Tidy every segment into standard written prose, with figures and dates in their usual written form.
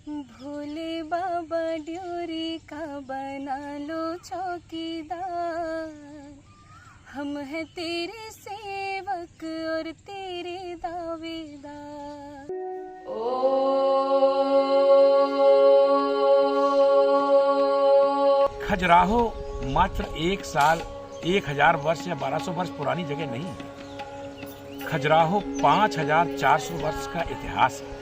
भोले बाबा ड्योरी का बना लो चौकीदार, हम हैं तेरे सेवक और तेरे दावेदार। खजुराहो मात्र 1 साल 1000 वर्ष या 1200 वर्ष पुरानी जगह नहीं है। खजुराहो 5400 वर्ष का इतिहास है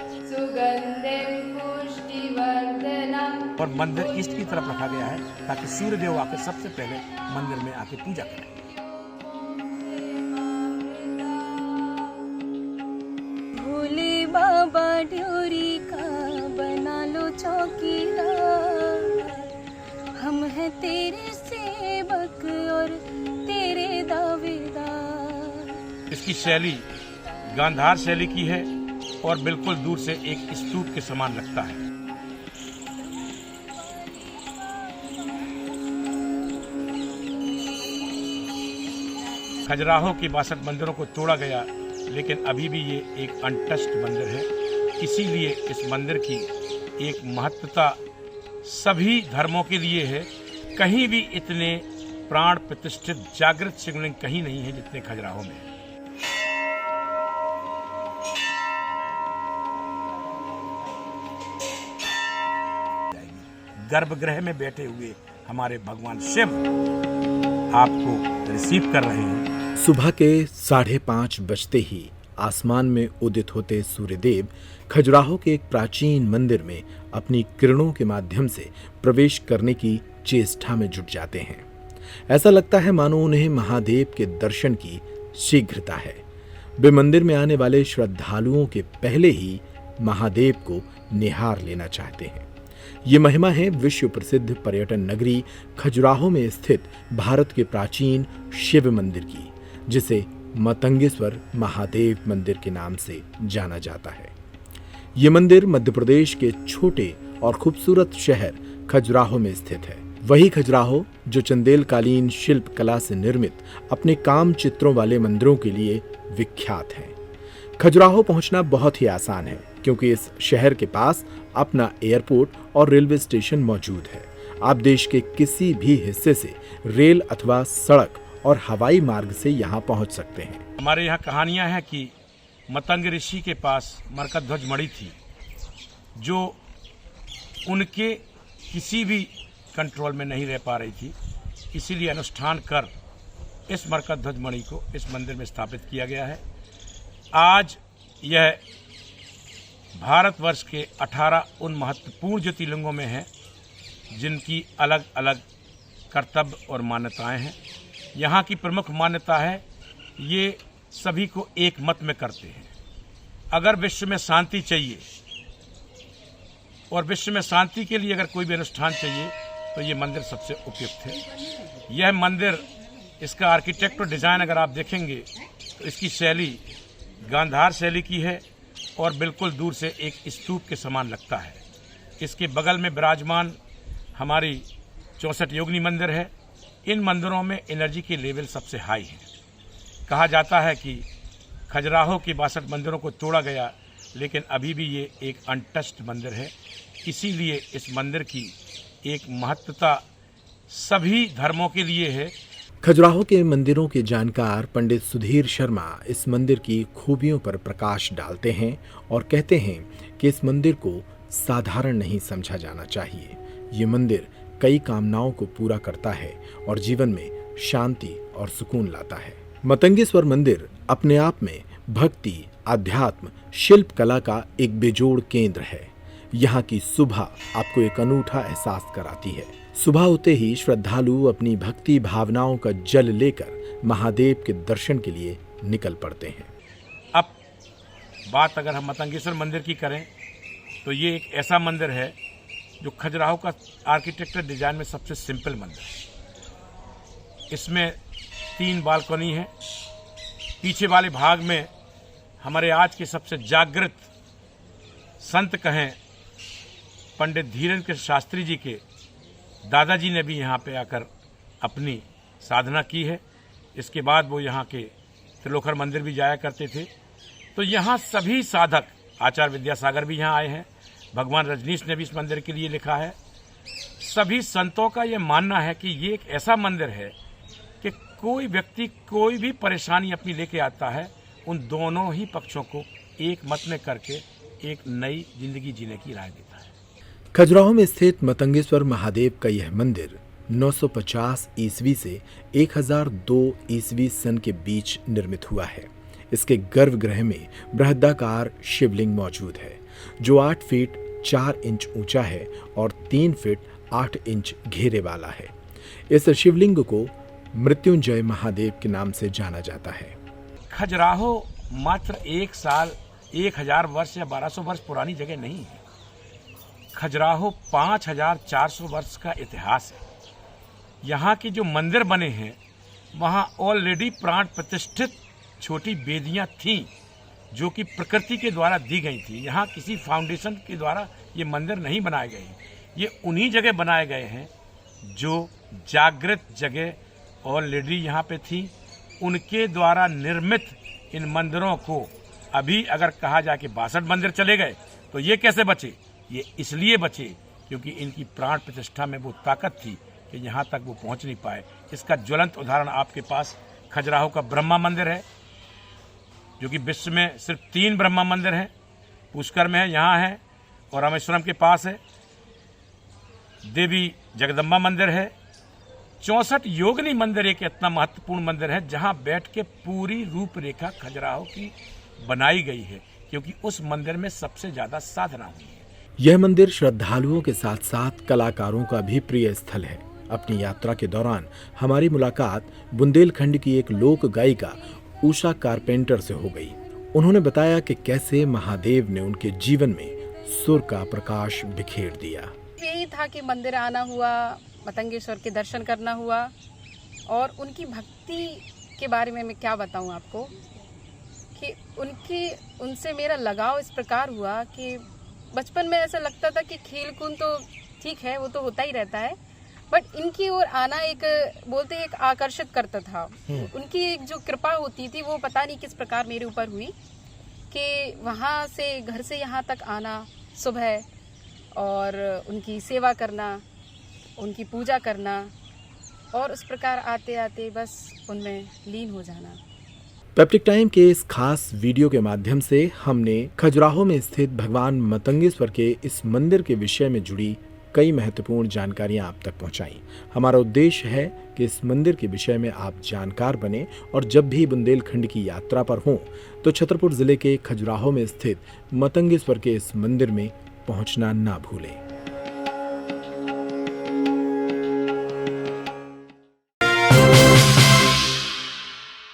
और मंदिर ईस्ट की तरफ रखा गया है ताकि सूर्य देव आके सबसे पहले मंदिर में आके पूजा करें। भोले बाबा ड्योरी का बना लो चौकीदार, हम हैं तेरे सेवक और तेरे दावेदार। इसकी शैली गांधार शैली की है और बिल्कुल दूर से एक स्तूप के समान लगता है। खजुराहो के 62 मंदिरों को तोड़ा गया, लेकिन अभी भी ये एक अनटच्ड मंदिर है। इसीलिए इस मंदिर की एक महत्वता सभी धर्मों के लिए है। कहीं भी इतने प्राण प्रतिष्ठित जागृत शिवलिंग कहीं नहीं है जितने खजुराहो में है। गर्भगृह में बैठे हुए हमारे भगवान शिव आपको रिसीव कर रहे हैं। सुबह के 5:30 बजते ही आसमान में उदित होते सूर्यदेव खजुराहो के एक प्राचीन मंदिर में अपनी किरणों के माध्यम से प्रवेश करने की चेष्टा में जुट जाते हैं। ऐसा लगता है मानो उन्हें महादेव के दर्शन की शीघ्रता है। वे मंदिर में आने वाले श्रद्धालुओं के पहले ही महादेव को निहार लेना चाहते हैं। ये महिमा है विश्व प्रसिद्ध पर्यटन नगरी खजुराहो में स्थित भारत के प्राचीन शिव मंदिर की, जिसे मतंगेश्वर महादेव मंदिर के नाम से जाना जाता है। ये मंदिर मध्य प्रदेश के छोटे और खूबसूरत शहर खजुराहो में स्थित है। वही खजुराहो जो चंदेलकालीन शिल्प कला से निर्मित अपने काम चित्रों वाले मंदिरों के लिए विख्यात है। खजुराहो पहुंचना बहुत ही आसान है क्योंकि इस शहर के पास अपना एयरपोर्ट और रेलवे स्टेशन मौजूद है। आप देश के किसी भी हिस्से से रेल अथवा सड़क और हवाई मार्ग से यहाँ पहुँच सकते हैं। हमारे यहाँ कहानियाँ हैं कि मतंग ऋषि के पास मरकतध्वज मणि थी जो उनके किसी भी कंट्रोल में नहीं रह पा रही थी। इसीलिए अनुष्ठान कर इस मरकतध्वज मणि को इस मंदिर में स्थापित किया गया है। आज यह भारतवर्ष के 18 उन महत्वपूर्ण ज्योतिर्लिंगों में है जिनकी अलग अलग कर्तव्य और मान्यताएं हैं। यहाँ की प्रमुख मान्यता है ये सभी को एक मत में करते हैं। अगर विश्व में शांति चाहिए और विश्व में शांति के लिए अगर कोई भी अनुष्ठान चाहिए तो ये मंदिर सबसे उपयुक्त है। यह मंदिर, इसका आर्किटेक्ट और डिज़ाइन अगर आप देखेंगे तो इसकी शैली गांधार शैली की है और बिल्कुल दूर से एक स्तूप के समान लगता है। इसके बगल में विराजमान हमारी 64 योगिनी मंदिर है। इन मंदिरों में एनर्जी के लेवल सबसे हाई है। कहा जाता है कि खजुराहो के 62 मंदिरों को तोड़ा गया, लेकिन अभी भी ये एक अनटच्ड मंदिर है। इसीलिए इस मंदिर की एक महत्वता सभी धर्मों के लिए है। खजुराहो के मंदिरों के जानकार पंडित सुधीर शर्मा इस मंदिर की खूबियों पर प्रकाश डालते हैं और कहते हैं कि इस मंदिर को साधारण नहीं समझा जाना चाहिए। ये मंदिर कई कामनाओं को पूरा करता है और जीवन में शांति और सुकून लाता है। मतंगेश्वर मंदिर अपने आप में भक्ति, अध्यात्म, शिल्प कला का एक बेजोड़ केंद्र है। यहाँ की सुबह आपको एक अनूठा एहसास कराती है। सुबह होते ही श्रद्धालु अपनी भक्ति भावनाओं का जल लेकर महादेव के दर्शन के लिए निकल पड़ते हैं। अब बात अगर हम मतंगेश्वर मंदिर की करें तो ये एक ऐसा मंदिर है जो खजुराहो का आर्किटेक्चर डिजाइन में सबसे सिंपल मंदिर है। इसमें 3 बालकनी है। पीछे वाले भाग में हमारे आज के सबसे जागृत संत कहें पंडित धीरेन्द्र शास्त्री जी के दादाजी ने भी यहाँ पे आकर अपनी साधना की है। इसके बाद वो यहाँ के त्रिलोखर मंदिर भी जाया करते थे। तो यहाँ सभी साधक, आचार्य विद्यासागर भी यहाँ आए हैं, भगवान रजनीश ने भी इस मंदिर के लिए लिखा है। सभी संतों का ये मानना है कि ये एक ऐसा मंदिर है कि कोई व्यक्ति कोई भी परेशानी अपनी लेके आता है, उन दोनों ही पक्षों को एक मत में करके एक नई जिंदगी जीने की राय देता है। खजुराहो में स्थित मतंगेश्वर महादेव का यह मंदिर 950 ईस्वी से 1002 ईस्वी सन के बीच निर्मित हुआ है। इसके गर्भगृह में बृहदाकार शिवलिंग मौजूद है जो 8 फीट 4 इंच ऊंचा है और 3 फीट 8 इंच घेरे वाला है। इस शिवलिंग को मृत्युंजय महादेव के नाम से जाना जाता है। खजुराहो मात्र 1 साल 1000 वर्ष या 1200 वर्ष पुरानी जगह नहीं है। खजुराहो 5400 वर्ष का इतिहास है। यहाँ की जो मंदिर बने हैं वहाँ ऑलरेडी प्राण प्रतिष्ठित छोटी वेदियाँ थीं जो कि प्रकृति के द्वारा दी गई थी। यहाँ किसी फाउंडेशन के द्वारा ये मंदिर नहीं बनाए गए, ये उन्हीं जगह बनाए गए हैं जो जागृत जगह ऑलरेडी यहाँ पे थी। उनके द्वारा निर्मित इन मंदिरों को अभी अगर कहा जाए कि 62 मंदिर चले गए तो ये कैसे बचे? ये इसलिए बचे क्योंकि इनकी प्राण प्रतिष्ठा में वो ताकत थी कि यहाँ तक वो पहुँच नहीं पाए। इसका ज्वलंत उदाहरण आपके पास खजुराहो का ब्रह्मा मंदिर है जो कि विश्व में सिर्फ 3 ब्रह्मा मंदिर हैं। पुष्कर में है, यहाँ है और रामेश्वरम के पास है। देवी जगदम्बा मंदिर है। 64 योगिनी मंदिर एक इतना महत्वपूर्ण मंदिर है जहाँ बैठ के पूरी रूपरेखा खजुराहो की बनाई गई है क्योंकि उस मंदिर में सबसे ज्यादा साधना हुई है। यह मंदिर श्रद्धालुओं के साथ साथ कलाकारों का भी प्रिय स्थल है। अपनी यात्रा के दौरान हमारी मुलाकात बुंदेलखंड की एक लोक गायिका उषा कारपेंटर से हो गई। उन्होंने बताया कि कैसे महादेव ने उनके जीवन में सुर का प्रकाश बिखेर दिया। यही था कि मंदिर आना हुआ, मतंगेश्वर के दर्शन करना हुआ और उनकी भक्ति के बारे में मैं क्या बताऊं आपको कि उनसे मेरा लगाव इस प्रकार हुआ कि बचपन में ऐसा लगता था कि खेल कूद तो ठीक है, वो तो होता ही रहता है, बट इनकी ओर आना एक बोलते एक आकर्षित करता था। उनकी एक जो कृपा होती थी वो पता नहीं किस प्रकार मेरे ऊपर हुई कि वहाँ से घर से यहाँ तक आना सुबह और उनकी सेवा करना, उनकी पूजा करना और उस प्रकार आते आते बस उनमें लीन हो जाना। पेप्टिक टाइम के इस खास वीडियो के माध्यम से हमने खजुराहो में स्थित भगवान मतंगेश्वर के इस मंदिर के विषय में जुड़ी कई महत्वपूर्ण जानकारियां आप तक पहुंचाई। हमारा उद्देश्य है कि इस मंदिर के विषय में आप जानकार बने और जब भी बुंदेलखंड की यात्रा पर हों तो छतरपुर जिले के खजुराहो में स्थित मतंगेश्वर के इस मंदिर में पहुंचना ना भूलें।